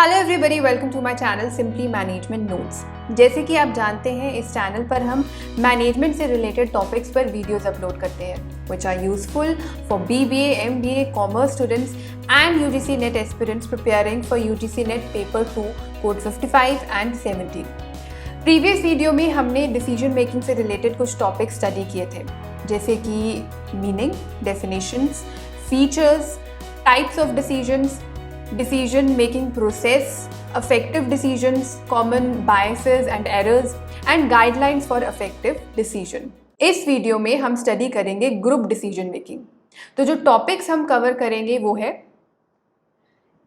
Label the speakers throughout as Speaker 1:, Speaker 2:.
Speaker 1: Hello everybody, welcome to my channel simply management notes. जैसे कि आप जानते हैं, इस चैनल पर हम मैनेजमेंट से रिलेटेड टॉपिक्स पर वीडियोस अपलोड करते हैं which are useful for BBA, MBA, commerce students and UGC NET aspirants preparing for UGC NET paper 2 code 55 and 70। Previous video में हमने डिसीजन मेकिंग से रिलेटेड कुछ टॉपिक्स स्टडी किए थे, जैसे कि meaning, definitions, features, types of decisions, decision making process, effective decisions, common biases and errors and guidelines for effective decision। इस video में हम स्टडी करेंगे ग्रुप डिसीजन मेकिंग। तो जो टॉपिक्स हम कवर करेंगे वो है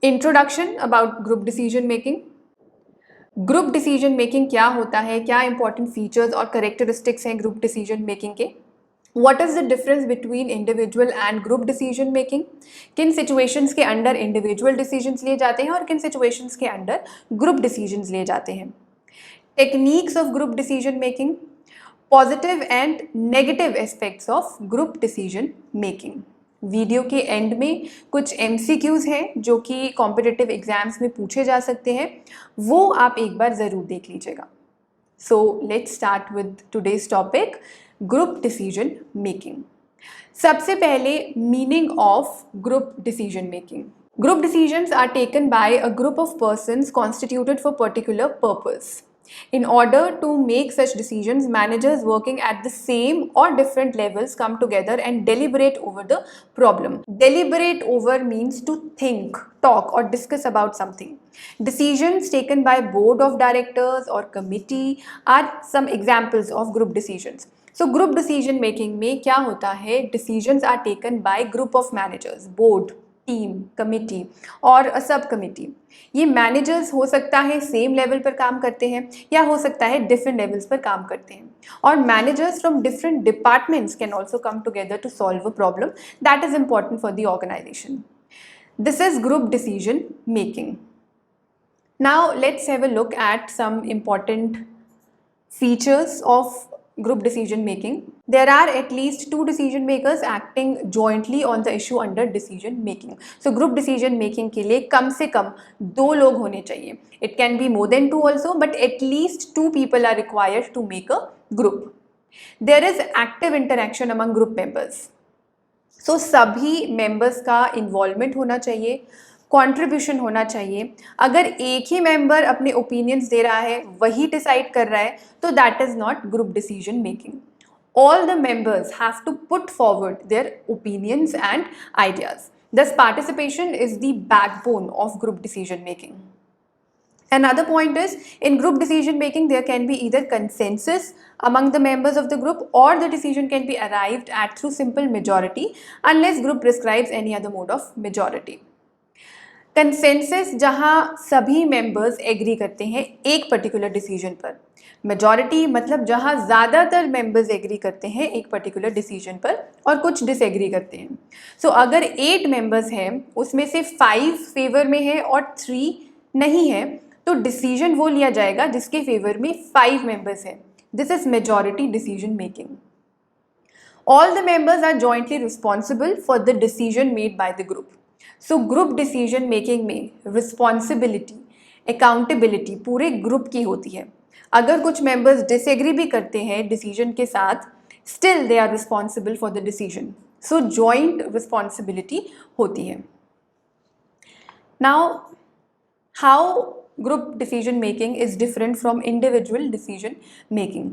Speaker 1: introduction about group decision making, group decision making क्या होता है, क्या इंपॉर्टेंट फीचर्स और करेक्टरिस्टिक्स हैं ग्रुप डिसीजन मेकिंग के, What is the difference between individual and group decision making? किन situations के अंडर individual decisions लिए जाते हैं और किन situations के अंडर group decisions लिए जाते हैं। Techniques of group decision making, positive and negative aspects of group decision making। Video के एंड में कुछ MCQs हैं जो कि कॉम्पिटिटिव एग्जाम्स में पूछे जा सकते हैं, वो आप एक बार ज़रूर देख लीजिएगा। So let's start with today's topic, group decision making. सबसे पहले meaning of group decision making. Group decisions are taken by a group of persons constituted for particular purpose. In order to make such decisions, managers working at the same or different levels come together and deliberate over the problem. Deliberate over means to think, talk or discuss about something. Decisions taken by board of directors or committee are some examples of group decisions. So group decision making में क्या होता है, decisions are taken by group of managers, board, team, committee और सब committee. ये managers हो सकता है सेम लेवल पर काम करते हैं या हो सकता है डिफरेंट लेवल्स पर काम करते हैं, और managers from different departments can also come together to solve a problem that is important for the organisation. This is group decision making. Now let's have a look at some important features of group decision making. There are at least 2 decision makers acting jointly on the issue under decision making. So group decision making के लिए कम से कम 2 लोग होने चाहिए। It can be more than 2 also, but at least 2 people are required to make a group. There is active interaction among group members. So सभी members का involvement होना चाहिए, कंट्रीब्यूशन होना चाहिए। अगर एक ही मेंबर अपने ओपिनियंस दे रहा है, वही डिसाइड कर रहा है, तो that is not group decision making. All the members have to put forward their opinions and ideas. Thus participation is the backbone of group decision making. Another point is, in group decision making there can be either consensus among the members of the group or the decision can be arrived at through simple majority unless group prescribes any other mode of majority। Consensus जहां सभी members agree करते हैं एक particular decision पर। Majority मतलब जहां ज़्यादातर members agree करते हैं एक पर्टिकुलर डिसीजन पर और कुछ डिसएग्री करते हैं। सो अगर 8 मेंबर्स हैं, उसमें से 5 फेवर में है और 3 नहीं है, तो डिसीजन वो लिया जाएगा जिसके फेवर में 5 मेंबर्स हैं। This is majority decision making. All the members are jointly responsible for the decision made by the group. So group decision making में रिस्पॉन्सिबिलिटी, अकाउंटेबिलिटी पूरे ग्रुप की होती है। अगर कुछ मेंबर्स डिसएग्री भी करते हैं डिसीजन के साथ, still they are responsible for the decision. So joint responsibility होती है। Now how group decision making is different from individual decision making.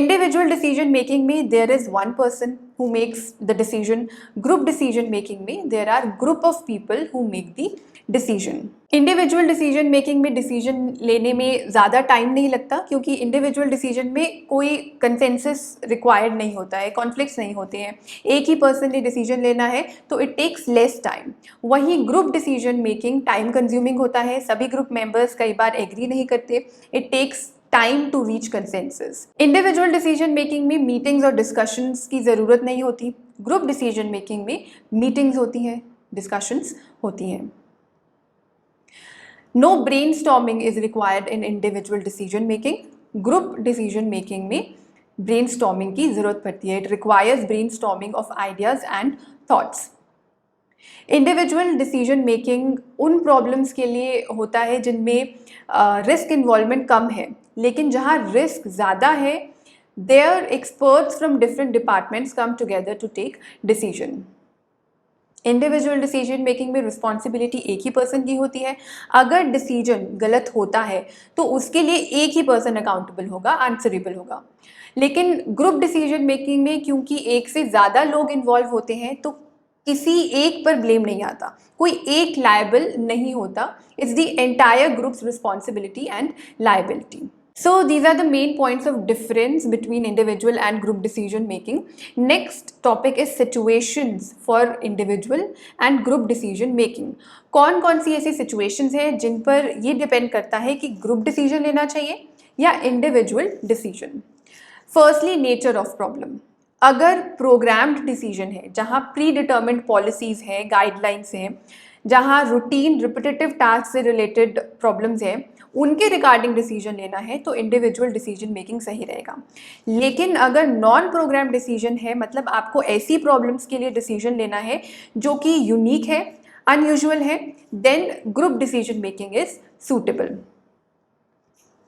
Speaker 1: Individual decision making में there is one person who makes the decision. Group decision making में there are group of people who make the decision. Individual decision making में decision लेने में ज़्यादा time नहीं लगता, क्योंकि individual decision में कोई कंसेंसस रिक्वायर्ड नहीं होता है, कॉन्फ्लिक्ट्स नहीं होते हैं, एक ही पर्सन ने डिसीजन लेना है, तो इट टेक्स लेस टाइम। वहीं group decision making time consuming होता है, सभी ग्रुप मेंबर्स कई बार एग्री नहीं करते, it takes time to reach consensus. Individual decision making में मीटिंग्स और डिस्कशंस की ज़रूरत नहीं होती, ग्रुप डिसीजन मेकिंग में मीटिंग्स होती हैं, डिस्कशंस होती हैं। No brainstorming is required in individual decision making. Group decision making में brainstorming की ज़रूरत पड़ती है. It requires brainstorming of ideas and thoughts. Individual decision making उन प्रॉब्लम्स के लिए होता है जिनमें रिस्क इन्वॉल्वमेंट कम है, लेकिन जहाँ रिस्क ज़्यादा है there experts from different departments come together to take decision. Individual decision making में रिस्पॉन्सिबिलिटी एक ही पर्सन की होती है। अगर डिसीजन गलत होता है तो उसके लिए एक ही पर्सन अकाउंटेबल होगा, आंसरेबल होगा। लेकिन ग्रुप डिसीजन मेकिंग में क्योंकि एक से ज़्यादा लोग इन्वॉल्व होते हैं तो किसी एक पर ब्लेम नहीं आता, कोई एक लायबल नहीं होता। It's the entire groups responsibility and liability. So these are the main points of difference between individual and group decision making. Next topic is situations for individual and group decision making. कौन कौन सी ऐसी situations हैं जिन पर ये depend करता है कि group decision लेना चाहिए या individual decision. Firstly, nature of problem. अगर प्रोग्राम्ड डिसीजन है जहाँ प्री डिटर्मिन्ड पॉलिसीज़ हैं, गाइडलाइंस हैं, जहाँ रूटीन रिपीटेटिव टास्क से रिलेटेड प्रॉब्लम्स हैं, उनके रिगार्डिंग डिसीजन लेना है तो इंडिविजुअल डिसीजन मेकिंग सही रहेगा। लेकिन अगर नॉन प्रोग्राम डिसीजन है, मतलब आपको ऐसी प्रॉब्लम्स के लिए डिसीजन लेना है जो कि यूनिक है, अनयूजुअल है, then group decision making is suitable.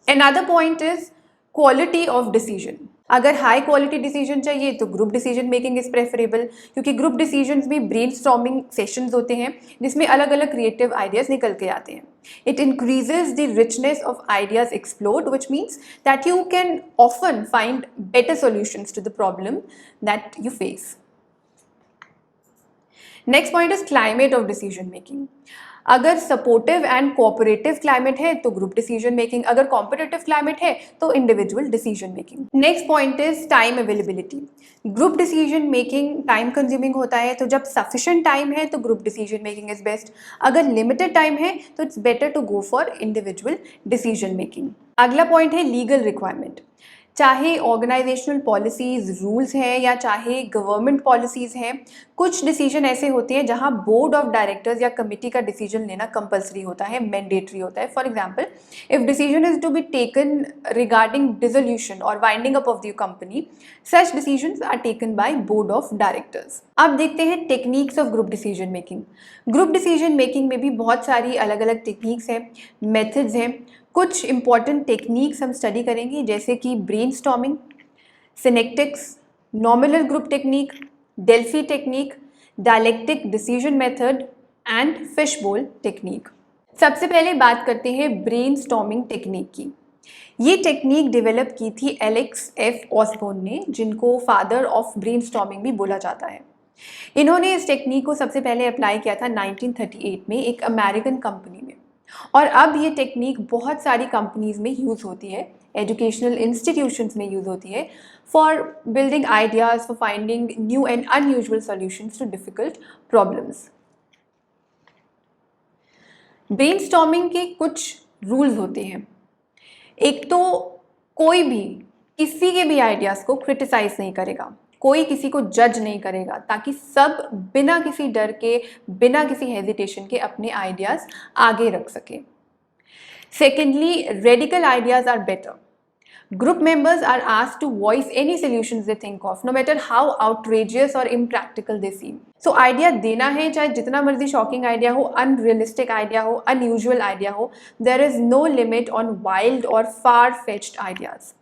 Speaker 1: Another point is quality of decision. अगर हाई क्वालिटी डिसीजन चाहिए तो group decision making is preferable, क्योंकि ग्रुप डिसीजन में ब्रेनस्टॉर्मिंग सेशंस होते हैं जिसमें अलग अलग क्रिएटिव आइडियाज निकल के आते हैं। It increases the richness of ideas explored, which means that you can often find better solutions to the problem that you face. Next point is climate of decision making. अगर supportive and cooperative climate है तो group decision making, अगर competitive climate है तो individual decision making. Next point is time availability. Group decision making time consuming होता है, तो जब सफिशिएंट टाइम है तो group decision making is best. अगर लिमिटेड टाइम है तो it's better to go for individual decision making. अगला पॉइंट है लीगल रिक्वायरमेंट। चाहे ऑर्गेनाइजेशनल पॉलिसीज़ रूल्स हैं या चाहे गवर्नमेंट पॉलिसीज़ हैं, कुछ डिसीजन ऐसे होते हैं जहां बोर्ड ऑफ डायरेक्टर्स या कमिटी का डिसीजन लेना कंपलसरी होता है, मैंडेटरी होता है। For example, if decision is to be taken regarding dissolution और winding up of the company, such decisions are taken by board of directors. अब देखते हैं techniques of group decision making. Group decision making में भी बहुत सारी अलग अलग टेक्निक्स हैं, मेथड्स हैं। कुछ इंपॉर्टेंट टेक्निक्स हम स्टडी करेंगे जैसे कि brainstorming, synectics, nominal group technique, Delphi technique, dialectic decision method and fishbowl technique. सबसे पहले बात करते हैं ब्रेनस्टॉर्मिंग टेक्निक की। ये टेक्निक डेवलप की थी एलेक्स एफ ऑसबोर्न ने, जिनको फादर ऑफ ब्रेनस्टॉर्मिंग भी बोला जाता है। इन्होंने इस टेक्निक को सबसे पहले अप्लाई किया था 1938 में एक अमेरिकन कंपनी में, और अब ये टेक्निक बहुत सारी कंपनीज में यूज़ होती है, एजुकेशनल इंस्टीट्यूशंस में यूज़ होती है for building ideas, for finding new and unusual solutions to difficult problems. Brainstorming के कुछ रूल्स होते हैं। एक तो कोई भी किसी के भी आइडियाज़ को क्रिटिसाइज नहीं करेगा, कोई किसी को जज नहीं करेगा, ताकि सब बिना किसी डर के, बिना किसी हेजिटेशन के अपने आइडियाज़ आगे रख सके। Secondly, radical ideas are better. Group members are asked to voice any solutions they think of, no matter how outrageous or impractical they seem. So idea देना है, चाहे जितना मर्जी शॉकिंग आइडिया हो, अनरियलिस्टिक आइडिया हो, अनयूजुअल आइडिया हो, there is no limit on wild or far-fetched ideas.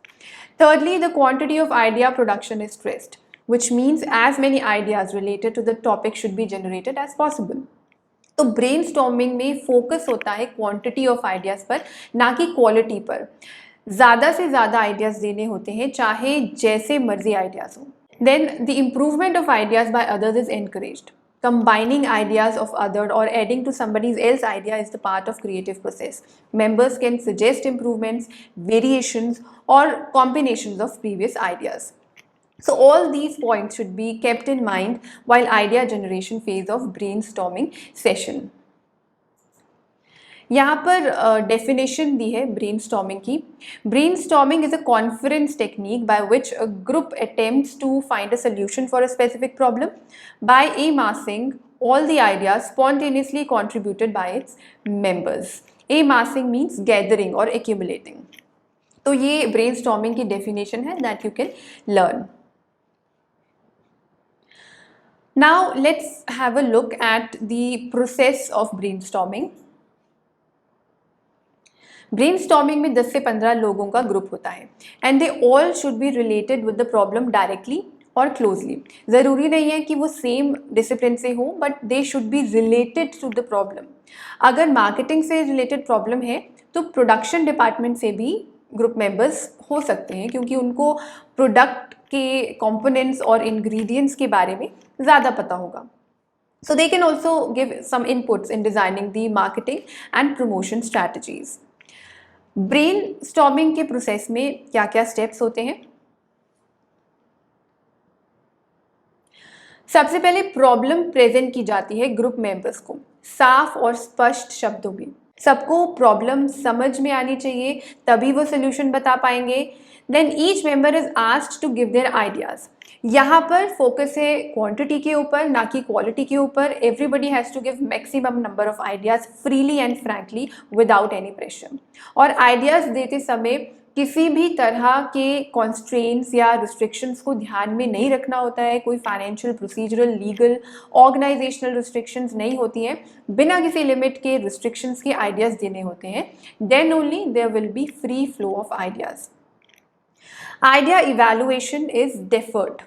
Speaker 1: Thirdly, the quantity of idea production is stressed, which means as many ideas related to the topic should be generated as possible. तो brainstorming में focus होता है quantity of ideas पर, ना कि quality पर। ज़्यादा से ज़्यादा आइडियाज़ देने होते हैं, चाहे जैसे मर्जी आइडियाज़ हो। Then the improvement of ideas by others is encouraged. Combining ideas of other or adding to somebody else's idea is the part of creative process. Members can suggest improvements, variations, or combinations of previous ideas. So all these points should be kept in mind while idea generation phase of brainstorming session. यहाँ पर definition दी है brainstorming की। Brainstorming is a conference technique by which a group attempts to find a solution for a specific problem by amassing all the ideas spontaneously contributed by its members. Amassing means gathering or accumulating. तो ये brainstorming की definition है that you can learn. Now let's have a look at the process of brainstorming. Brainstorming में 10 से 15 लोगों का group होता है and they all should be related with the problem directly और क्लोजली. ज़रूरी नहीं है कि वो सेम डिसिप्लिन से हो, but they should be related to the problem. अगर मार्केटिंग से रिलेटेड प्रॉब्लम है तो प्रोडक्शन डिपार्टमेंट से भी ग्रुप मेंबर्स हो सकते हैं, क्योंकि उनको प्रोडक्ट के कंपोनेंट्स और इंग्रेडिएंट्स के बारे में ज़्यादा पता होगा. So they can also give some inputs in designing the marketing and promotion strategies. Brainstorming के प्रोसेस में क्या क्या स्टेप्स होते हैं? सबसे पहले प्रॉब्लम प्रेजेंट की जाती है ग्रुप मेंबर्स को साफ और स्पष्ट शब्दों में. सबको प्रॉब्लम समझ में आनी चाहिए, तभी वो सोल्यूशन बता पाएंगे. Then each member is asked to give their ideas. यहाँ पर फोकस है क्वांटिटी के ऊपर, ना कि क्वालिटी के ऊपर. Everybody has to give maximum number of ideas freely and frankly without any pressure. और आइडियाज़ देते समय किसी भी तरह के कॉन्स्ट्रेंट्स या रिस्ट्रिक्शंस को ध्यान में नहीं रखना होता है. कोई financial, procedural, legal, organisational restrictions नहीं होती हैं. बिना किसी लिमिट के रिस्ट्रिक्शंस के आइडियाज़ देने होते हैं. Then only there will be free flow of ideas. Idea evaluation is deferred.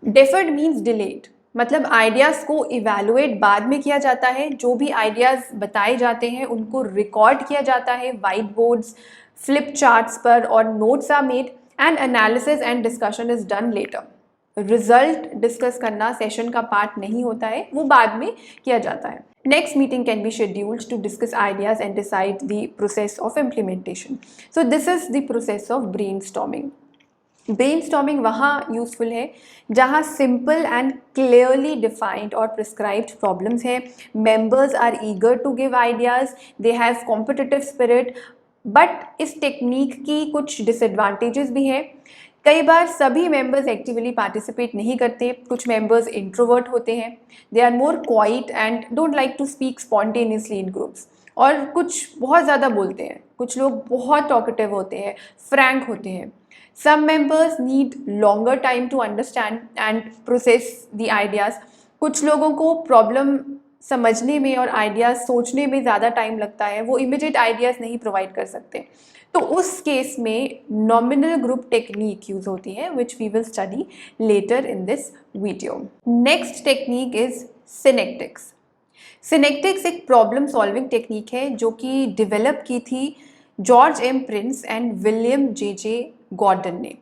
Speaker 1: Deferred means delayed, मतलब आइडियाज़ को इवैल्यूएट बाद में किया जाता है. जो भी आइडियाज़ बताए जाते हैं उनको रिकॉर्ड किया जाता है वाइट बोर्ड्स, फ्लिप चार्ट्स पर, और notes are made and analysis and discussion is done later. Result discuss करना सेशन का पार्ट नहीं होता है, वो बाद में किया जाता है. Next meeting can be scheduled to discuss ideas and decide the process of implementation. So this is the process of brainstorming. Brainstorming वहाँ यूज़फुल है जहाँ सिंपल एंड क्लियरली डिफाइंड और प्रिस्क्राइब्ड प्रॉब्लम्स हैं. Members are eager to give ideas, they have competitive spirit. But इस technique की कुछ disadvantages भी हैं. कई बार सभी मेंबर्स एक्टिवली पार्टिसिपेट नहीं करते. कुछ मेंबर्स इंट्रोवर्ट होते हैं, they are more quiet and don't like to speak spontaneously in groups. और कुछ बहुत ज़्यादा बोलते हैं. कुछ लोग बहुत टॉकेटिव होते हैं, फ्रैंक होते हैं. Some members need longer time to understand and process the ideas. कुछ लोगों को प्रॉब्लम समझने में और आइडियाज़ सोचने में ज़्यादा टाइम लगता है, वो इमीडिएट आइडियाज़ नहीं प्रोवाइड कर सकते. तो उस केस में नॉमिनल ग्रुप टेक्निक यूज़ होती है, which we will study later in this video. Next technique is synectics. Synectics एक प्रॉब्लम सॉल्विंग टेक्निक है जो कि डेवलप की थी George M Prince and William J Gordon ने.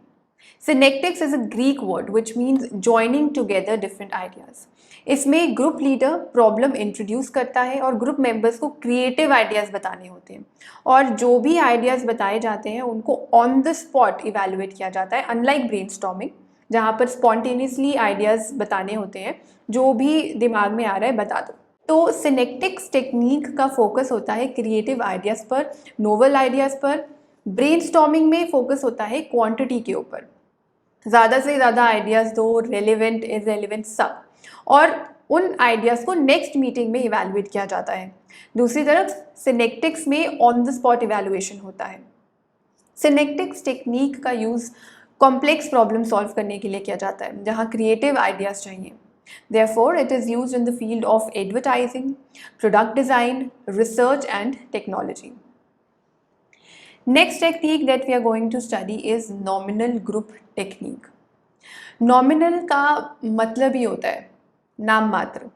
Speaker 1: Synectics is a Greek word which means joining together different ideas. इसमें group leader problem introduce करता है और ग्रुप मेंबर्स को क्रिएटिव आइडियाज़ बताने होते हैं. और जो भी आइडियाज़ बताए जाते हैं उनको ऑन द स्पॉट इवैल्यूएट किया जाता है, अनलाइक ब्रेनस्टॉर्मिंग जहाँ पर स्पॉन्टेनियसली आइडियाज़ बताने होते हैं. जो भी दिमाग में आ रहा है बता दो. तो सिनेक्टिक्स टेक्निक का फोकस होता है क्रिएटिव आइडियाज़ पर, नोवेल आइडियाज़ पर. ब्रेनस्टॉर्मिंग में फोकस होता है क्वांटिटी के ऊपर. ज़्यादा से ज़्यादा आइडियाज़ दो, रेलिवेंट, इररेलेवेंट, सब. और उन आइडियाज़ को नेक्स्ट मीटिंग में इवैल्यूएट किया जाता है. दूसरी तरफ सिनेक्टिक्स में ऑन द स्पॉट इवैल्यूएशन होता है. सिनेक्टिक्स टेक्निक का यूज़ कॉम्प्लेक्स प्रॉब्लम सॉल्व करने के लिए किया जाता है जहाँ क्रिएटिव आइडियाज़ चाहिए. Therefore, it is used in the field of advertising, product design, research and technology. Next technique that we are going to study is nominal group technique. Nominal का मतलब ही होता है नाम मात्र,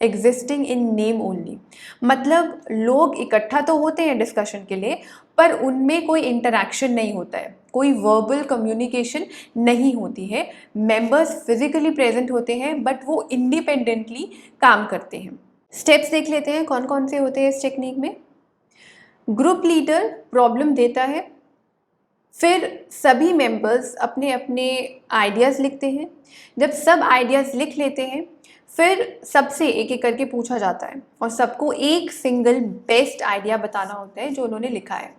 Speaker 1: एग्जिस्टिंग इन नेम ओनली. मतलब लोग इकट्ठा तो होते हैं डिस्कशन के लिए, पर उनमें कोई इंटरैक्शन नहीं होता है, कोई वर्बल कम्युनिकेशन नहीं होती है. मेंबर्स फिजिकली प्रेजेंट होते हैं बट वो इंडिपेंडेंटली काम करते हैं. स्टेप्स देख लेते हैं कौन कौन से होते हैं इस टेक्निक में. ग्रुप लीडर प्रॉब्लम देता है, फिर सभी मेंबर्स अपने अपने आइडियाज़ लिखते हैं. जब सब आइडियाज़ लिख लेते हैं फिर सबसे एक एक करके पूछा जाता है और सबको एक सिंगल बेस्ट आइडिया बताना होता है जो उन्होंने लिखा है.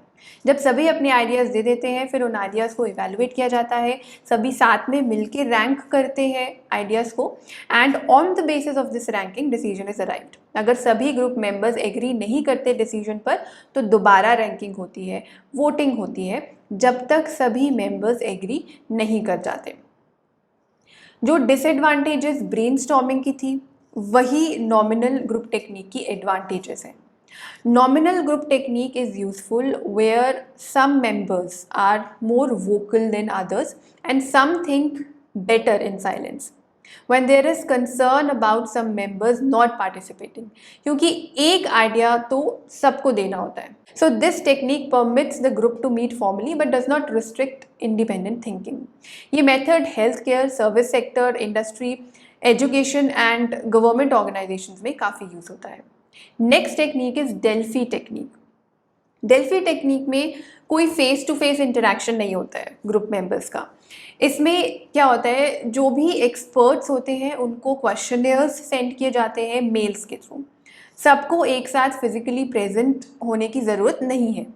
Speaker 1: जब सभी अपने आइडियाज़ दे देते हैं फिर उन आइडियाज़ को इवैल्यूएट किया जाता है. सभी साथ में मिलकर रैंक करते हैं आइडियाज़ को and on the basis of this ranking decision is arrived. अगर सभी ग्रुप मेंबर्स एग्री नहीं करते डिसीजन पर तो दोबारा रैंकिंग होती है, वोटिंग होती है, जब तक सभी मेंबर्स एग्री नहीं कर जाते. जो डिसएडवांटेजेस ब्रेनस्टॉर्मिंग की थी वही नॉमिनल ग्रुप टेक्निक की एडवांटेजेस हैं. Nominal group technique is useful where some members are more vocal than others and some think better in silence. When there is concern about some members not participating, क्योंकि एक idea तो सबको देना होता है. So this technique permits the group to meet formally but does not restrict independent thinking. ये method healthcare, service sector, industry, education and government organizations में काफ़ी यूज़ होता है. Next technique is Delphi technique. Delphi technique में कोई face to face interaction नहीं होता है ग्रुप मेंबर्स का. इसमें क्या होता है, जो भी एक्सपर्ट्स होते हैं उनको क्वेश्चनियर्स सेंड किए जाते हैं मेल्स के थ्रू. सबको एक साथ फिजिकली प्रेजेंट होने की ज़रूरत नहीं है.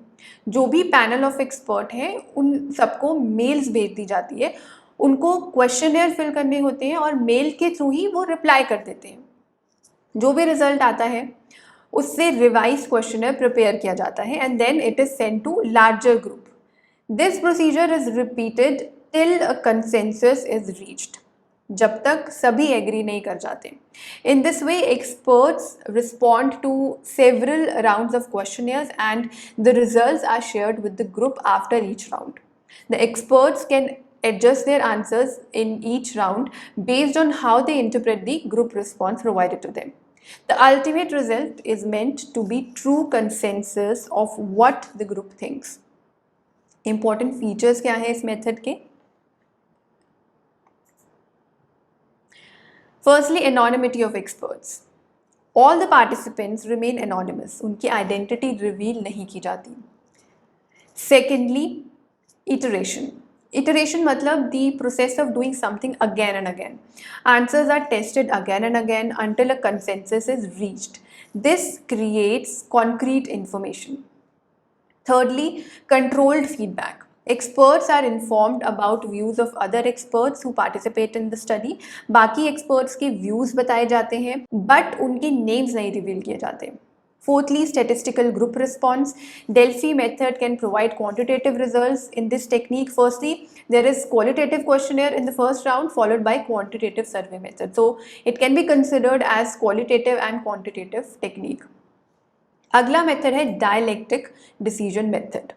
Speaker 1: जो भी पैनल ऑफ एक्सपर्ट हैं उन सबको मेल्स भेज दी जाती है. उनको क्वेश्चनियर फिल करने होते हैं और मेल के थ्रू ही वो रिप्लाई कर देते हैं. जो भी रिजल्ट आता है उससे रिवाइज क्वेश्चनर प्रिपेयर किया जाता है and then it is send to larger group. This procedure is repeated till a consensus is reached, जब तक सभी एग्री नहीं कर जाते. In this way experts respond to several rounds of questionnaires and the results are shared with the group after each round. The experts can adjust their answers in each round based on how they interpret the group response provided to them. The ultimate result is meant to be true consensus of what the group thinks. Important features क्या है इस method के? Firstly, anonymity of experts. All the participants remain anonymous. उनकी identity reveal नहीं की जाती. Secondly, iteration. Iteration मतलब the process of doing something again and again. Answers are tested again and again until a consensus is reached. This creates concrete information. Thirdly, controlled feedback. Experts are informed about views of other experts who participate in the study. बाकी experts के views बताए जाते हैं but उनके names नहीं reveal किए जाते. Fourthly, statistical group response. Delphi method can provide quantitative results. In this technique, firstly, there is qualitative questionnaire in the first round followed by quantitative survey method. So, it can be considered as qualitative and quantitative technique. अगला method है dialectic decision method.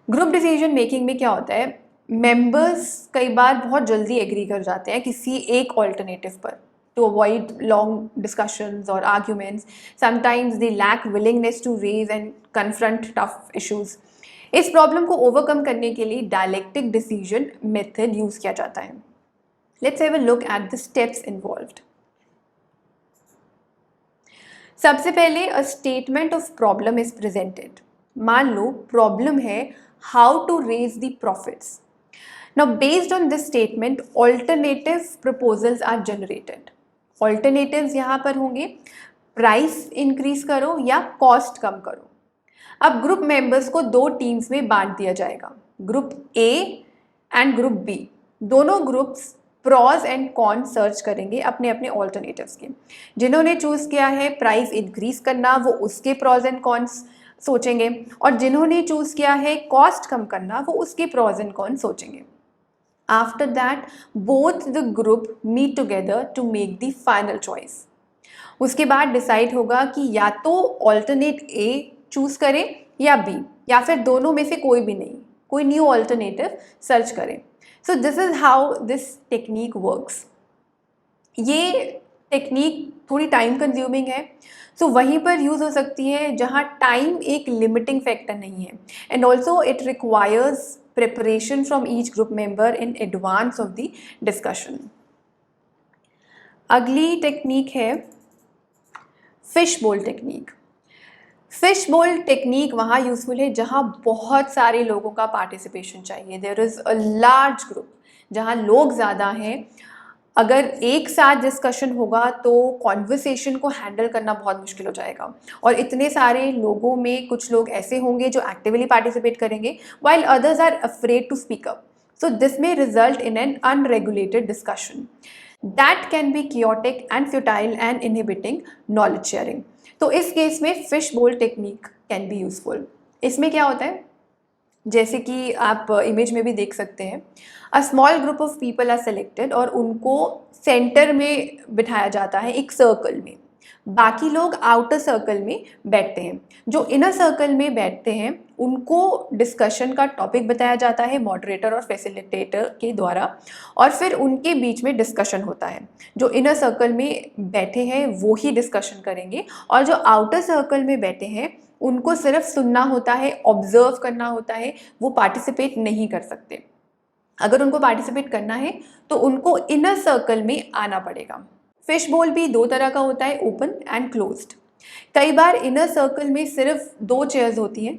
Speaker 1: Group decision making में क्या होता है, members कई बार बहुत जल्दी agree कर जाते हैं किसी एक alternative पर to avoid long discussions or arguments. Sometimes they lack willingness to raise and confront tough issues. इस प्रॉब्लम को ओवरकम करने के लिए डायलेक्टिक डिसीजन मेथड यूज किया जाता है. Let's have a look at the steps involved. सबसे पहले a statement of problem is presented. मान लो प्रॉब्लम है how to raise the profits. Now based on this statement alternative proposals are generated. Alternatives यहाँ पर होंगे प्राइस इंक्रीज करो या कॉस्ट कम करो. अब ग्रुप मेंबर्स को दो टीम्स में बांट दिया जाएगा, group A and group B. दोनों groups pros and con search करेंगे अपने अपने ऑल्टरनेटिव्स के. जिन्होंने चूज किया है प्राइस इंक्रीज करना वो उसके प्रॉज एंड कॉन्स सोचेंगे और जिन्होंने चूज किया है कॉस्ट कम करना वो उसके प्रॉज एंड कॉन्स सोचेंगे. After that, both the group meet together to make the final choice. उसके बाद डिसाइड होगा कि या तो ऑल्टरनेट ए चूज करें या बी, या फिर दोनों में से कोई भी नहीं, कोई न्यू ऑल्टरनेटिव सर्च करें. So this is how this technique works. ये टेक्निक थोड़ी टाइम कंज्यूमिंग है, सो वहीं पर यूज़ हो सकती है जहाँ टाइम एक लिमिटिंग फैक्टर नहीं है. And also it requires preparation from each group member in advance of the discussion. अगली टेक्निक है fish bowl technique. Fish bowl technique वहाँ यूजफुल है जहाँ बहुत सारे लोगों का पार्टिसिपेशन चाहिए. There is a large group जहाँ लोग ज़्यादा हैं. अगर एक साथ डिस्कशन होगा तो कॉन्वर्सेशन को हैंडल करना बहुत मुश्किल हो जाएगा और इतने सारे लोगों में कुछ लोग ऐसे होंगे जो एक्टिवली पार्टिसिपेट करेंगे while others are afraid to speak up. So this may result in an unregulated discussion that can be chaotic and futile and inhibiting knowledge sharing. तो इस केस में fish bowl technique can be useful. इसमें क्या होता है, जैसे कि आप इमेज में भी देख सकते हैं, a small group of people are selected और उनको सेंटर में बिठाया जाता है एक सर्कल में, बाकी लोग आउटर सर्कल में बैठते हैं। जो इनर सर्कल में बैठते हैं उनको डिस्कशन का टॉपिक बताया जाता है मॉडरेटर और फैसिलिटेटर के द्वारा, और फिर उनके बीच में डिस्कशन होता है। जो इनर सर्कल में बैठे हैं वो ही डिस्कशन करेंगे, और जो आउटर सर्कल में बैठे हैं उनको सिर्फ सुनना होता है, ऑब्जर्व करना होता है, वो पार्टिसिपेट नहीं कर सकते। अगर उनको पार्टिसिपेट करना है तो उनको इनर सर्कल में आना पड़ेगा। फिश बोल भी दो तरह का होता है, ओपन एंड क्लोज्ड। कई बार इनर सर्कल में सिर्फ 2 चेयर्स होती हैं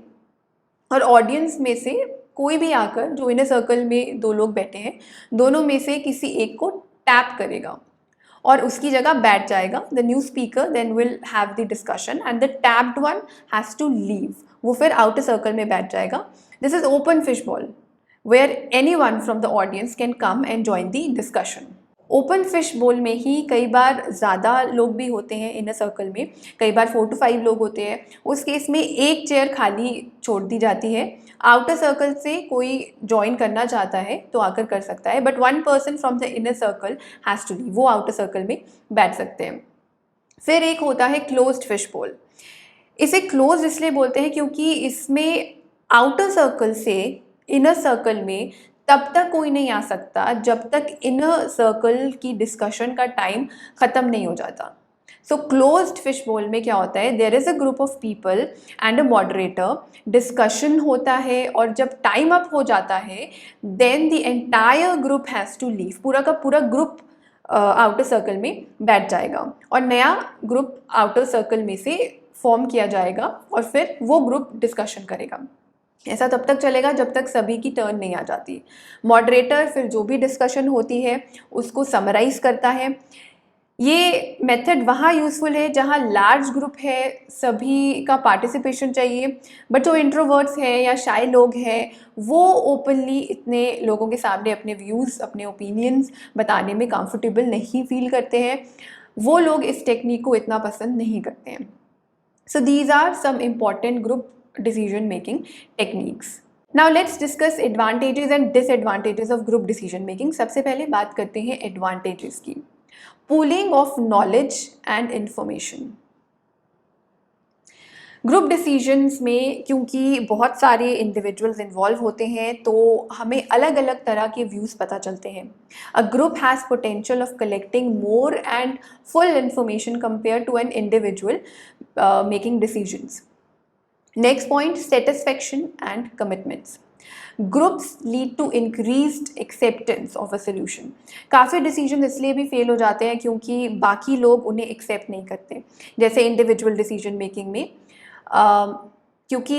Speaker 1: और ऑडियंस में से कोई भी आकर, जो इनर सर्कल में 2 लोग बैठे हैं, दोनों में से किसी एक को टैप करेगा और उसकी जगह बैठ जाएगा। The new speaker then will have the discussion and the tapped one has to leave. वो फिर आउटर सर्कल में बैठ जाएगा। This is open fish bowl where anyone from the audience can come and join the discussion. Open fish bowl में ही कई बार ज़्यादा लोग भी होते हैं इनर सर्कल में, कई बार 4 to 5 लोग होते हैं। उस केस में एक चेयर खाली छोड़ दी जाती है। आउटर सर्कल से कोई ज्वाइन करना चाहता है तो आकर कर सकता है, but 1 person from the inner circle has to leave, वो आउटर सर्कल में बैठ सकते हैं। फिर एक होता है क्लोज्ड फिश बोल। इसे क्लोज इसलिए बोलते हैं क्योंकि इसमें आउटर सर्कल से इनर सर्कल में तब तक कोई नहीं आ सकता जब तक इनर सर्कल की डिस्कशन का टाइम ख़त्म नहीं हो जाता। सो क्लोज्ड फिश बोल में क्या होता है, there is a group of people and a moderator, discussion होता है और जब टाइम अप हो जाता है then the entire group has to leave. पूरा का पूरा ग्रुप आउटर सर्कल में बैठ जाएगा और नया ग्रुप आउटर सर्कल में से फॉर्म किया जाएगा और फिर वो ग्रुप डिस्कशन करेगा। ऐसा तब तक चलेगा जब तक सभी की टर्न नहीं आ जाती। मॉडरेटर फिर जो भी डिस्कशन होती है उसको समराइज करता है। ये मेथड वहाँ यूज़फुल है जहाँ लार्ज ग्रुप है, सभी का पार्टिसिपेशन चाहिए, बट जो इंट्रोवर्ट्स हैं या शाय लोग हैं वो ओपनली इतने लोगों के सामने अपने व्यूज़, अपने ओपिनियंस बताने में कंफर्टेबल नहीं फील करते हैं। वो लोग इस टेक्निक को इतना पसंद नहीं करते हैं। So these are some important group decision making techniques. Now let's discuss advantages and disadvantages of group decision making. सबसे पहले बात करते हैं advantages की। Pooling of knowledge and information. Group decisions में क्योंकि बहुत सारे इंडिविजुअल्स इन्वॉल्व होते हैं तो हमें अलग अलग तरह के व्यूज़ पता चलते हैं। A group has potential of collecting more and full information compare to an individual making decisions. Next point, satisfaction and commitments. Groups lead to increased acceptance of a solution. काफ़ी डिसीजन इसलिए भी fail हो जाते हैं क्योंकि बाकी लोग उन्हें एक्सेप्ट नहीं करते। जैसे इंडिविजुअल डिसीजन मेकिंग में क्योंकि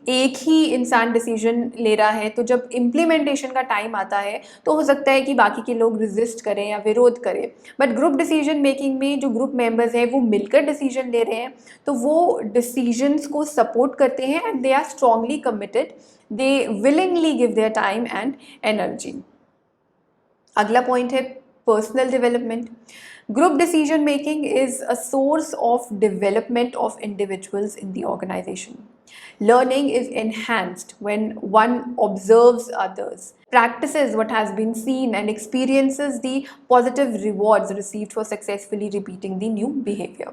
Speaker 1: एक ही इंसान डिसीजन ले रहा है तो जब इम्प्लीमेंटेशन का टाइम आता है तो हो सकता है कि बाकी के लोग रेजिस्ट करें या विरोध करें। बट ग्रुप डिसीजन मेकिंग में जो ग्रुप मेंबर्स हैं वो मिलकर डिसीजन ले रहे हैं तो वो डिसीजंस को सपोर्ट करते हैं and they are strongly committed, they willingly give their time and energy. अगला पॉइंट है personal development. Group decision making is a source of development of individuals in the organization. Learning is enhanced when one observes others, practices what has been seen, and experiences the positive rewards received for successfully repeating the new behavior.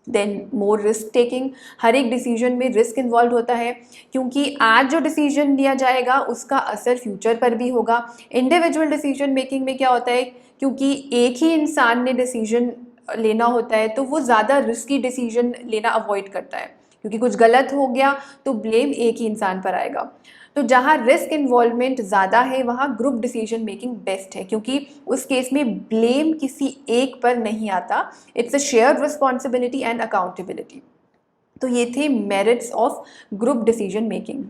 Speaker 1: Then more risk taking. हर एक decision में risk involve होता है क्योंकि आज जो decision लिया जाएगा उसका असर फ्यूचर पर भी होगा। इंडिविजुअल डिसीजन मेकिंग में क्या होता है, क्योंकि एक ही इंसान ने डिसीजन लेना होता है तो वो ज़्यादा रिस्की डिसीजन लेना अवॉइड करता है क्योंकि कुछ गलत हो गया तो ब्लेम एक ही इंसान पर आएगा। तो जहाँ रिस्क इन्वॉल्वमेंट ज़्यादा है वहाँ ग्रुप डिसीजन मेकिंग बेस्ट है क्योंकि उस केस में ब्लेम किसी एक पर नहीं आता, it's a shared responsibility and accountability. तो ये थे merits of group decision making.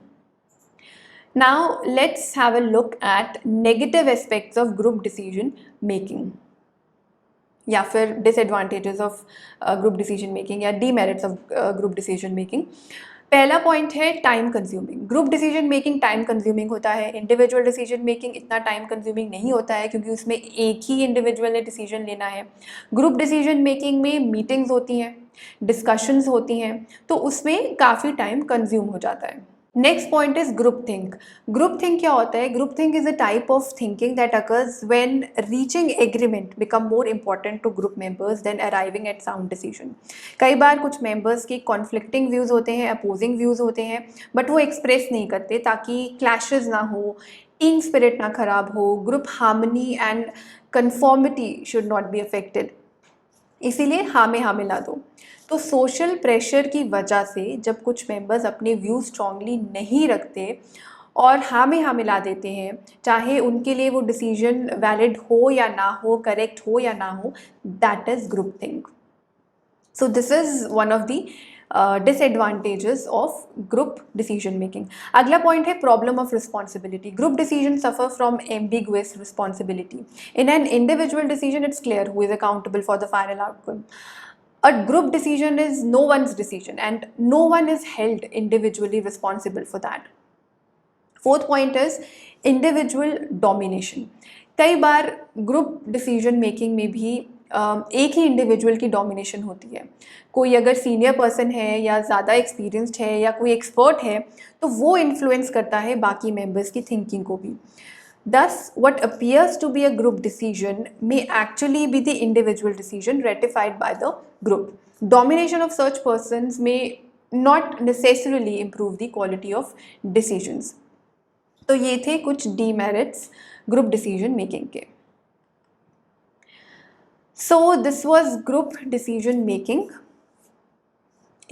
Speaker 1: Now let's have a look at negative aspects of group decision making या फिर disadvantages of group decision making या demerits of group decision making. पहला point है time consuming. Group decision making time consuming होता है। Individual decision making इतना time consuming नहीं होता है क्योंकि उसमें एक ही इंडिविजुअल ने डिसीजन लेना है। ग्रुप डिसीजन मेकिंग में मीटिंग्स होती हैं, डिस्कशंस होती हैं, तो उसमें काफ़ी टाइम कंज्यूम हो जाता है। Next point is group think. Group think क्या होता है? Group think is a type of thinking that occurs when reaching agreement become more important to group members than arriving at sound decision. कई बार कुछ members के conflicting views होते हैं, opposing views होते हैं, बट वो एक्सप्रेस नहीं करते ताकि क्लैशेस ना हो, टीम स्पिरिट ना खराब हो, group harmony and conformity should not be affected. इसीलिए हाँ में हाँ मिला दो. तो सोशल प्रेशर की वजह से जब कुछ मेंबर्स अपने व्यू स्ट्रांगली नहीं रखते और हाँ में हाँ मिला देते हैं, चाहे उनके लिए वो डिसीजन वैलिड हो या ना हो, करेक्ट हो या ना हो, that is group think. So this is one of the disadvantages of group decision making. अगला पॉइंट है problem of responsibility. Group decision suffer from ambiguous responsibility. In an individual decision it's clear who is accountable for the final outcome. A group decision is no one's decision and no one is held individually responsible for that. Fourth point is individual domination. कई बार group decision making में भी एक ही individual की domination होती है. कोई अगर senior person है या ज़्यादा एक्सपीरियंस्ड है या कोई एक्सपर्ट है तो वो इन्फ्लुएंस करता है बाकी मेंबर्स की थिंकिंग को भी. Thus, what appears to be a group decision may actually be the individual decision ratified by the group. Domination of such persons may not necessarily improve the quality of decisions. तो ये थे कुछ demerits group decision making के. So this was group decision making.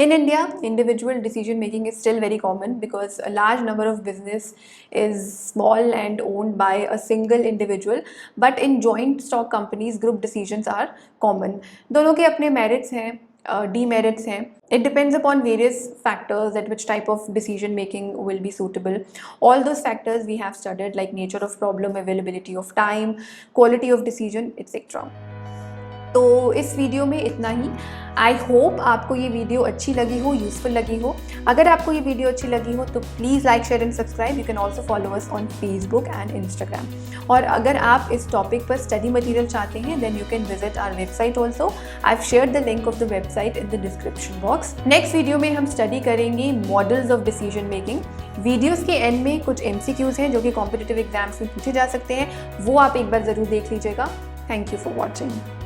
Speaker 1: In India, individual decision making is still very common because a large number of business is small and owned by a single individual. But in joint stock companies, group decisions are common. दोनों के अपने merits हैं, demerits हैं. It depends upon various factors that which type of decision making will be suitable. All those factors we have studied, like nature of problem, availability of time, quality of decision, etc. तो इस video में इतना ही. I hope आपको ये video अच्छी लगी हो, useful लगी हो. अगर आपको ये वीडियो अच्छी लगी हो तो please like, share and subscribe. You can also follow us on Facebook and Instagram. और अगर आप इस टॉपिक पर स्टडी मटीरियल चाहते हैं then you can visit our website also. I have shared the link of the website in the description box. Next video में हम study करेंगे models of decision making. Videos के एंड में कुछ MCQs हैं जो कि कॉम्पिटिटिव एग्जाम्स में पूछे जा सकते हैं, वो आप एक बार ज़रूर देख लीजिएगा. Thank you for watching.